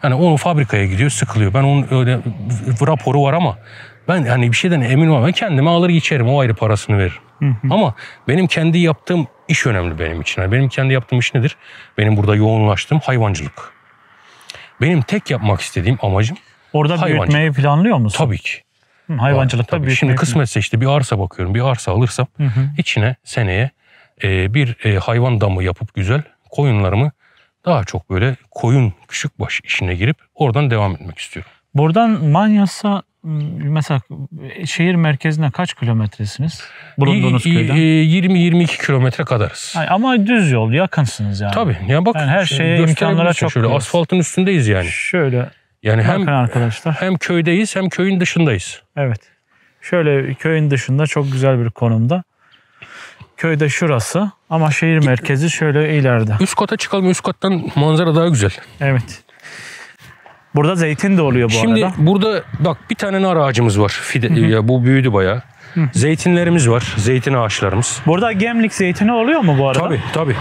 Yani onu fabrikaya gidiyor, sıkılıyor. Ben onun öyle raporu var ama Ben hani bir şeyden emin olmam. Ben kendime alır içerim. O ayrı, parasını veririm. Ama benim kendi yaptığım iş önemli benim için. Yani benim kendi yaptığım iş nedir? Benim burada yoğunlaştığım hayvancılık. Benim tek yapmak istediğim amacım Orada büyütmeyi planlıyor musun? Tabii ki. Hayvancılıkta büyütmeyi. Şimdi kısmetse işte bir arsa bakıyorum. Bir arsa alırsam içine seneye bir hayvan damı yapıp güzel koyunlarımı daha çok böyle koyun küçükbaş işine girip oradan devam etmek istiyorum. Buradan Manyas'a mesela şehir merkezine kaç kilometresiniz? Bulunduğunuz köyden? 20-22 kilometre kadarız. Ama düz yol, yakınsınız yani. Tabii. Ya bak, yani her şeye, imkanlara çok şöyle kıyız. Asfaltın üstündeyiz yani. Şöyle. Yani arkadaşlar. Hem köydeyiz hem köyün dışındayız. Evet. Şöyle köyün dışında çok güzel bir konumda. Köyde şurası ama şehir merkezi şöyle ileride. Üst kata çıkalım. Üst kattan manzara daha güzel. Evet. Burada zeytin de oluyor bu Şimdi arada. Şimdi burada bak bir tane nar ağacımız var. Ya bu büyüdü bayağı. Zeytinlerimiz var. Zeytin ağaçlarımız. Burada Gemlik zeytini oluyor mu bu arada? Tabii.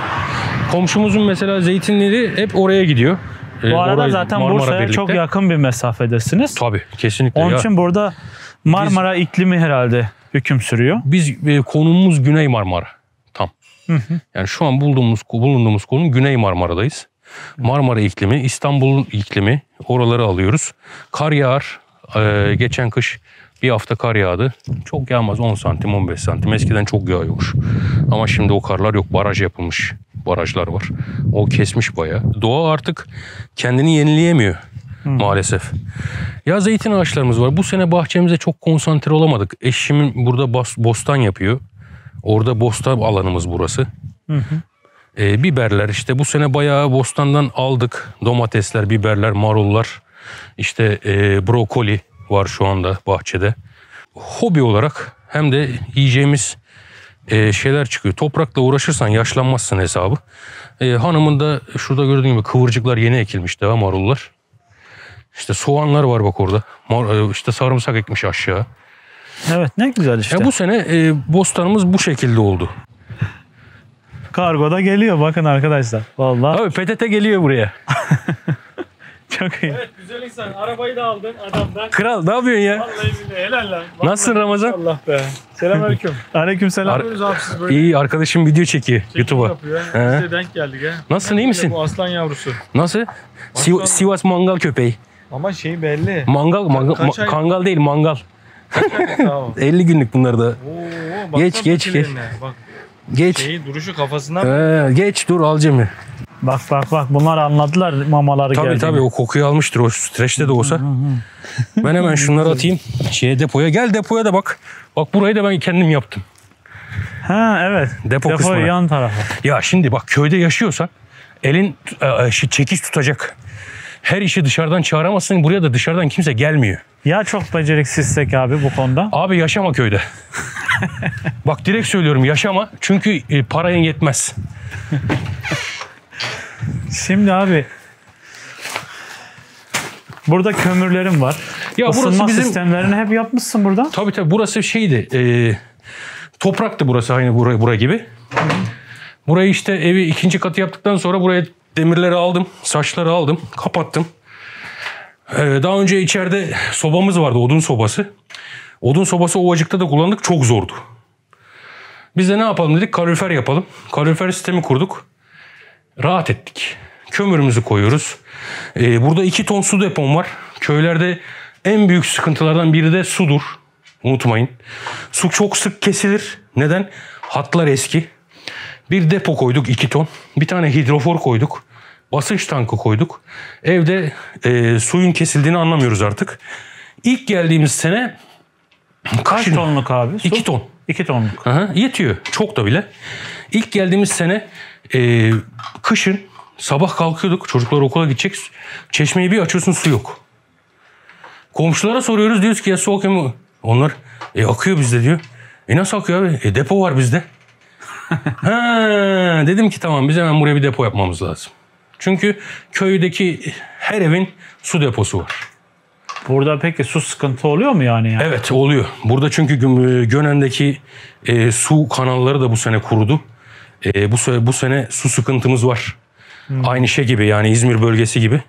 Komşumuzun mesela zeytinleri hep oraya gidiyor. Bu arada zaten Bursa'ya çok yakın bir mesafedesiniz. Tabii, kesinlikle. Onun için burada Marmara iklimi herhalde hüküm sürüyor. Biz konumumuz Güney Marmara. Tam. Yani şu an bulunduğumuz konum Güney Marmara'dayız. Marmara iklimi, İstanbul iklimi, oraları alıyoruz. Kar yağar. Geçen kış bir hafta kar yağdı. Çok yağmaz, 10 santim 15 santim. Eskiden çok yağıyormuş. Ama şimdi o karlar yok. Baraj yapılmış. Barajlar var. O kesmiş bayağı. Doğa artık kendini yenileyemiyor maalesef. Ya zeytin ağaçlarımız var. Bu sene bahçemize çok konsantre olamadık. Eşimin burada bostan yapıyor. Orada bostan alanımız burası. Biberler işte bu sene bayağı bostandan aldık. Domatesler, biberler, marullar, işte brokoli var şu anda bahçede. Hobi olarak hem de yiyeceğimiz şeyler çıkıyor. Toprakla uğraşırsan yaşlanmazsın hesabı. Hanımın da şurada gördüğün gibi kıvırcıklar yeni ekilmiş daha, marullar. İşte soğanlar var bak orada. İşte sarımsak ekmiş aşağı. Evet, ne güzel işte. Bu sene bostanımız bu şekilde oldu. Kargoda geliyor bakın arkadaşlar. Vallahi. Abi PTT geliyor buraya. Çok iyi. Evet, güzel insan. Arabayı da aldın adamdan. Kral ne yapıyorsun ya? Vallahi billahi helal lan. Nasılsın Ramazan? Allah be. Selamünaleyküm. Aleykümselam. Yapıyoruz abi siz böyle. İyi, arkadaşım video çekiyor YouTube'a. Yapıyor. He. Biz de denk geldik ha. Nasılsın, iyi misin? Bu aslan yavrusu. Nasıl? Sivas mangal köpeği. Ama şey belli. Mangal, kangal değil mangal. Tamam. 50 günlük bunlar da. Oo, Geç. Bak Geç. duruşu kafasından. Geç dur al Cem'i. Bak bunlar anladılar mamaları geldi. Tabii o kokuyu almıştır o streçte de olsa. Ben hemen şunları atayım depoya. Gel depoya da bak. Bak burayı da ben kendim yaptım. Ha evet. Depo kısmına. yan tarafı. Ya şimdi bak köyde yaşıyorsan elin çekiç tutacak. Her işi dışarıdan çağıramazsın. Buraya da dışarıdan kimse gelmiyor. Ya çok beceriksizsek abi bu konuda? Abi yaşama köyde. Bak direkt söylüyorum, yaşama. Çünkü parayın yetmez. Şimdi abi burada kömürlerim var. Ya Isınma burası bizim sistemlerini hep yapmışsın burada. Tabii burası şeydi. Topraktı burası, aynı bura gibi. Burayı işte evi ikinci katı yaptıktan sonra buraya demirleri aldım, saçları aldım, kapattım. Daha önce içeride sobamız vardı, odun sobası. Odun sobası Ovacık'ta da kullandık, çok zordu. Biz de ne yapalım dedik, kalorifer yapalım. Kalorifer sistemi kurduk. Rahat ettik. Kömürümüzü koyuyoruz. Burada 2 ton su depom var. Köylerde en büyük sıkıntılardan biri de sudur. Unutmayın. Su çok sık kesilir. Neden? Hatlar eski. Bir depo koyduk 2 ton. Bir tane hidrofor koyduk. Basınç tankı koyduk. Evde suyun kesildiğini anlamıyoruz artık. İlk geldiğimiz sene Kaç tonluk abi? Su? 2 ton. 2 tonluk. Aha, yetiyor. Çok da bile. İlk geldiğimiz sene kışın sabah kalkıyorduk. Çocuklar okula gidecek. Çeşmeyi bir açıyorsun, su yok. Komşulara soruyoruz. Diyoruz ki ya su akıyor mu? Onlar akıyor bizde diyor. Nasıl akıyor abi? Depo var bizde. Dedim ki tamam, biz hemen buraya bir depo yapmamız lazım. Çünkü köydeki her evin su deposu var. Burada peki su sıkıntı oluyor mu yani? Evet oluyor. Burada çünkü Gönen'deki su kanalları da bu sene kurudu. Bu sene su sıkıntımız var. Aynı şey gibi, yani İzmir bölgesi gibi.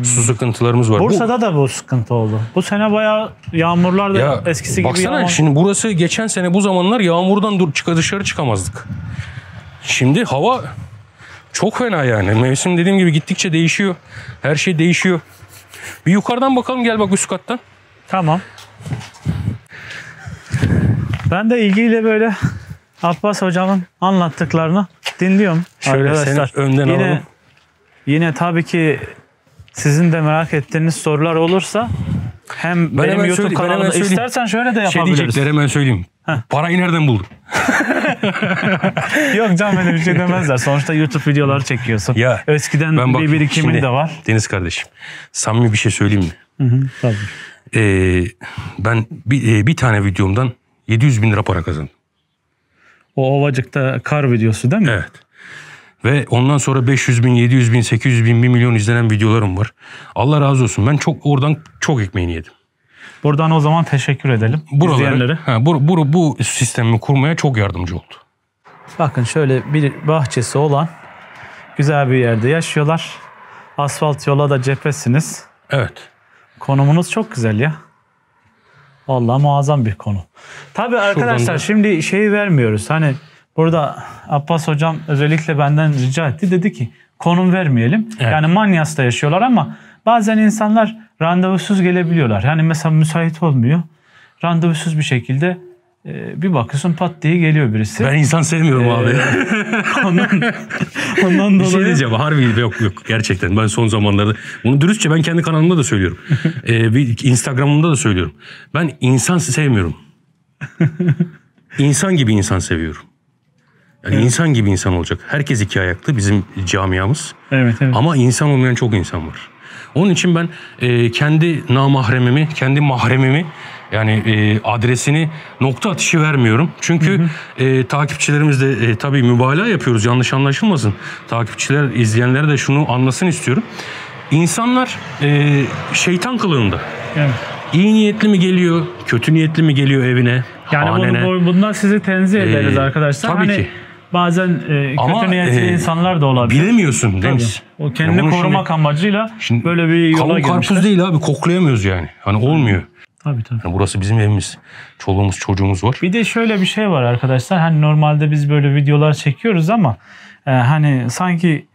Su sıkıntılarımız var. Bursa'da da bu sıkıntı oldu. Bu sene bayağı yağmurlar da eskisi gibi baksana, yağmur. şimdi burası geçen sene bu zamanlar yağmurdan dışarı çıkamazdık. Şimdi hava çok fena yani. Mevsim dediğim gibi gittikçe değişiyor. Her şey değişiyor. Bir yukarıdan bakalım, gel bak üst kattan. Tamam. Ben de ilgiyle böyle Abbas hocamın anlattıklarını dinliyorum. Şöyle arkadaşlar. seni önden alalım. Yine tabii ki sizin de merak ettiğiniz sorular olursa hem benim YouTube kanalımda istersen şöyle de yapabiliriz. Diyecekler, hemen söyleyeyim. Parayı nereden buldun? Yok canım, öyle bir şey demezler. Sonuçta YouTube videoları çekiyorsun. Ya, eskiden bir birikimin de var. Deniz kardeşim, samimi bir şey söyleyeyim mi? Tabii. Ben bir tane videomdan 700 bin lira para kazandım. O Ovacık'ta kar videosu değil mi? Evet. Ve ondan sonra 500 bin, 700 bin, 800 bin, 1 milyon izlenen videolarım var. Allah razı olsun. Ben oradan çok ekmeğini yedim. Buradan o zaman teşekkür edelim izleyenlere. Bu sistemi kurmaya çok yardımcı oldu. Bakın, şöyle bir bahçesi olan güzel bir yerde yaşıyorlar. Asfalt yola da cephesiniz. Evet. Konumunuz çok güzel ya. Vallahi muazzam bir konu. Tabii arkadaşlar, şimdi şeyi vermiyoruz. Hani burada Abbas hocam özellikle benden rica etti. Dedi ki konum vermeyelim. Evet. Yani Manyas'ta yaşıyorlar ama bazen insanlar randevusuz gelebiliyorlar. Yani mesela müsait olmuyor. Randevusuz bir şekilde bir bakıyorsun pat diye geliyor birisi. Ben insan sevmiyorum abi. Ondan Bir şey dolayı. diyeceğim. Harbi yok gerçekten. Ben son zamanlarda bunu dürüstçe ben kendi kanalımda da söylüyorum. Instagram'ımda da söylüyorum. Ben insan sevmiyorum. İnsan gibi insan seviyorum. Yani insan gibi insan olacak. Herkes iki ayaklı bizim camiamız. Evet. Ama insan olmayan çok insan var. Onun için ben kendi namahremimi, kendi mahremimi, yani adresini nokta atışı vermiyorum. Çünkü takipçilerimiz de tabii mübalağa yapıyoruz, yanlış anlaşılmasın. Takipçiler, izleyenler de şunu anlasın istiyorum. İnsanlar şeytan kılığında. Evet. İyi niyetli mi geliyor, kötü niyetli mi geliyor evine, yani hanene? bundan sizi tenzih ederiz arkadaşlar. Tabii hani ki. Bazen kötü niyetli insanlar da olabilir. Bilemiyorsun Deniz. O kendini korumak amacıyla böyle bir yola girmişler. girmişler. Karpuz değil abi, koklayamıyoruz yani. Hani olmuyor. Tabii. Yani burası bizim evimiz. Çoluğumuz çocuğumuz var. Bir de şöyle bir şey var arkadaşlar. Hani normalde biz böyle videolar çekiyoruz ama hani sanki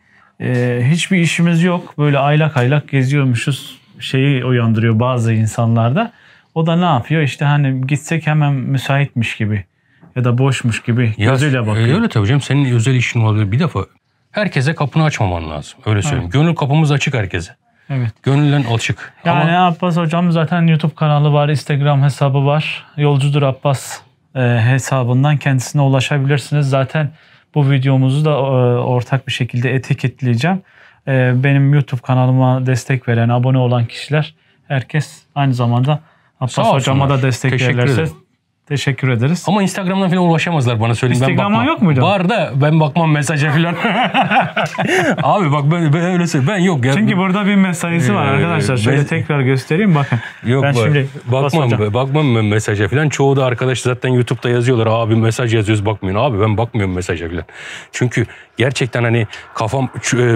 hiçbir işimiz yok. Böyle aylak aylak geziyormuşuz şeyi uyandırıyor bazı insanlarda. O da ne yapıyor? İşte hani gitsek hemen müsaitmiş gibi ya da boşmuş gibi gözüyle bakıyor. Öyle tabii canım. Senin özel işin olabilir. Bir defa herkese kapını açmaman lazım. Öyle söyleyeyim. Evet. Gönül kapımız açık herkese. Evet. Gönülden açık. Yani Abbas hocam zaten YouTube kanalı var, Instagram hesabı var. Yolcudur Abbas hesabından kendisine ulaşabilirsiniz. Zaten bu videomuzu da ortak bir şekilde etiketleyeceğim. Benim YouTube kanalıma destek veren, abone olan kişiler, herkes aynı zamanda Abbas hocama da destek verirlerse teşekkür ederiz. Ama Instagram'dan falan ulaşamazlar, bana söyleyeyim. Instagram'dan yok muydu? Var da ben bakmam mesaja falan. Abi bak ben öyle söyleyeyim. Ben yok ya. Çünkü burada bir mesaisi var arkadaşlar. Şöyle tekrar göstereyim bakın. Yok ben şimdi bakmam ben mesaja falan. Çoğu da arkadaş zaten YouTube'da yazıyorlar. Abi mesaj yazıyoruz, bakmıyorsun. Abi ben bakmıyorum mesaja falan. Çünkü gerçekten hani kafam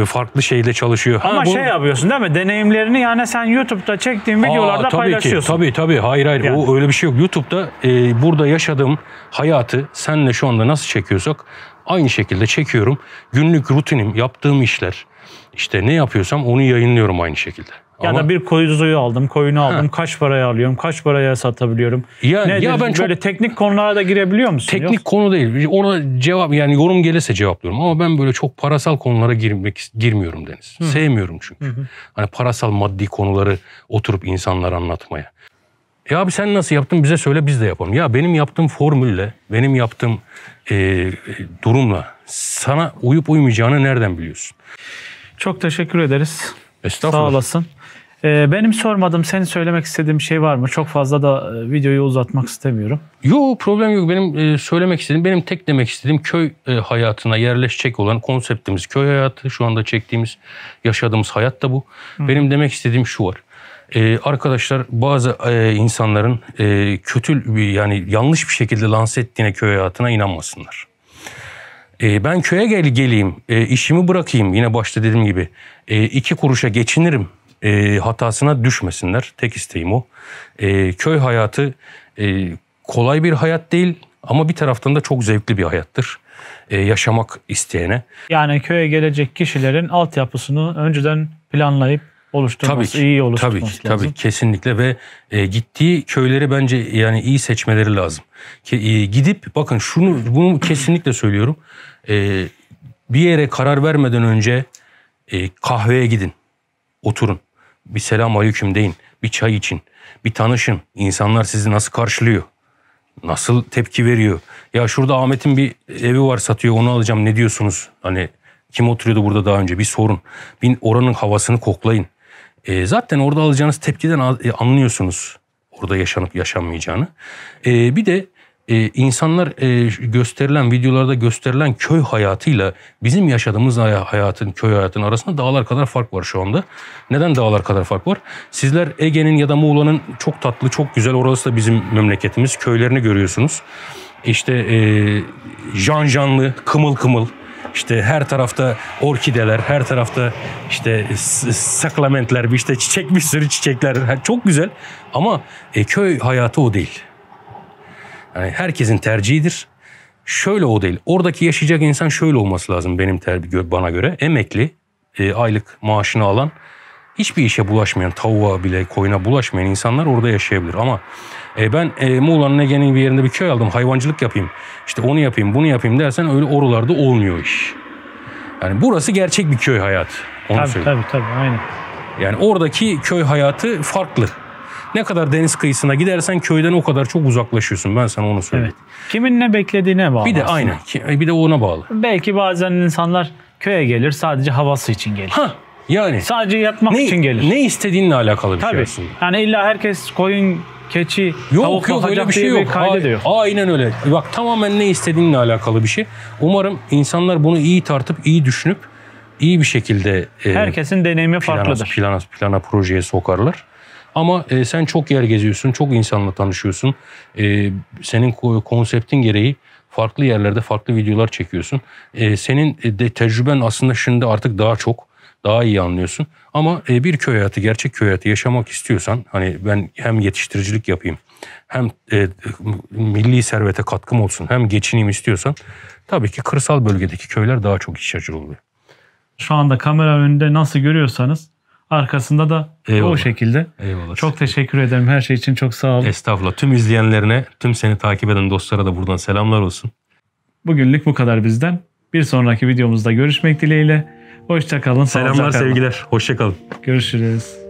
farklı şeyle çalışıyor. Ama şey yapıyorsun değil mi? Deneyimlerini yani sen YouTube'da çektiğin videolarda paylaşıyorsun. Tabii. Hayır. Yani. O öyle bir şey yok. YouTube'da burada yaşadığım hayatı senle şu anda nasıl çekiyorsak aynı şekilde çekiyorum. Günlük rutinim, yaptığım işler, işte ne yapıyorsam onu yayınlıyorum aynı şekilde. Ya da bir koyunu aldım, kaç paraya alıyorum, kaç paraya satabiliyorum. Ya ben böyle teknik konulara da girebiliyor musun? Teknik konu değil. Ona cevap, yani yorum gelirse cevaplıyorum. Ama ben böyle çok parasal konulara girmiyorum Deniz. Sevmiyorum çünkü. Hani parasal maddi konuları oturup insanlara anlatmaya. Abi sen nasıl yaptın, bize söyle, biz de yapalım. Ya benim yaptığım formülle, benim yaptığım durumla sana uyup uymayacağını nereden biliyorsun? Çok teşekkür ederiz. Estağfurullah. Sağ olasın. Benim sormadığım, senin söylemek istediğin bir şey var mı? Çok fazla da videoyu uzatmak istemiyorum. Yok, problem yok. Benim söylemek istediğim, benim tek demek istediğim köy hayatına yerleşecek olan konseptimiz köy hayatı. Şu anda çektiğimiz, yaşadığımız hayat da bu. Benim demek istediğim şu var. Arkadaşlar, bazı insanların kötü, yani yanlış bir şekilde lanse ettiğine köy hayatına inanmasınlar. Ben köye geleyim, işimi bırakayım, yine başta dediğim gibi 2 kuruşa geçinirim hatasına düşmesinler. Tek isteğim o. Köy hayatı kolay bir hayat değil ama bir taraftan da çok zevkli bir hayattır. Yaşamak isteyene. Yani köye gelecek kişilerin altyapısını önceden planlayıp oluşturması, iyi oluşturması lazım. Tabii kesinlikle ve gittiği köyleri bence yani iyi seçmeleri lazım. Gidip bakın bunu kesinlikle söylüyorum. Bir yere karar vermeden önce kahveye gidin. Oturun. Bir selam aleyküm deyin. Bir çay için. Bir tanışın. İnsanlar sizi nasıl karşılıyor? Nasıl tepki veriyor? Ya şurada Ahmet'in bir evi var satıyor, onu alacağım, ne diyorsunuz? Hani kim oturuyordu burada daha önce? Bir sorun. Bir oranın havasını koklayın. Zaten orada alacağınız tepkiden anlıyorsunuz orada yaşanıp yaşanmayacağını. Bir de insanlar gösterilen videolarda gösterilen köy hayatıyla bizim yaşadığımız hayatın, köy hayatının arasında dağlar kadar fark var şu anda. Neden dağlar kadar fark var? Sizler Ege'nin ya da Muğla'nın çok tatlı, çok güzel, orası da bizim memleketimiz, köylerini görüyorsunuz. İşte canlı, kımıl kımıl. İşte her tarafta orkideler, her tarafta işte saklamentler, işte bir sürü çiçekler. Çok güzel ama köy hayatı o değil. Yani herkesin tercihidir. Şöyle o değil. Oradaki yaşayacak insan şöyle olması lazım bana göre. Emekli, aylık maaşını alan, hiçbir işe bulaşmayan, tavuğa bile, koyuna bulaşmayan insanlar orada yaşayabilir. Ama ben Muğla'nın Ege'nin bir yerinde bir köy aldım, hayvancılık yapayım, işte onu yapayım, bunu yapayım dersen öyle oralarda olmuyor iş. Yani burası gerçek bir köy hayatı. Onu söyleyeyim. Tabii, aynen. Yani oradaki köy hayatı farklı. Ne kadar deniz kıyısına gidersen köyden o kadar çok uzaklaşıyorsun. Ben sana onu söyleyeyim. Evet. Kimin ne beklediğine bağlı. Bir de aslında. aynen. Bir de ona bağlı. Belki bazen insanlar köye gelir sadece havası için gelir. Yani. Sadece yatmak için gelir. Ne istediğinle alakalı bir şey aslında. Yani illa herkes koyun, keçi, tavuk yok öyle bir şey yok. Aynen öyle. Bak tamamen ne istediğinle alakalı bir şey. Umarım insanlar bunu iyi tartıp, iyi düşünüp, iyi bir şekilde herkesin deneyimi farklıdır. Plana projeye sokarlar. Ama sen çok yer geziyorsun, çok insanla tanışıyorsun. Senin konseptin gereği farklı yerlerde farklı videolar çekiyorsun. Senin de tecrüben aslında şimdi artık daha iyi anlıyorsun. Ama bir köy hayatı, gerçek köy hayatı yaşamak istiyorsan, hani ben hem yetiştiricilik yapayım, hem milli servete katkım olsun, hem geçineyim istiyorsan, tabii ki kırsal bölgedeki köyler daha çok iç açıcı oluyor. Şu anda kamera önünde nasıl görüyorsanız, arkasında da o şekilde. Eyvallah. Çok teşekkür ederim. Her şey için çok sağ olun. Estağfurullah. Tüm izleyenlerine, tüm seni takip eden dostlara da buradan selamlar olsun. Bugünlük bu kadar bizden. Bir sonraki videomuzda görüşmek dileğiyle. Hoşça kalın. Selamlar, sevgiler. Hoşça kalın. Görüşürüz.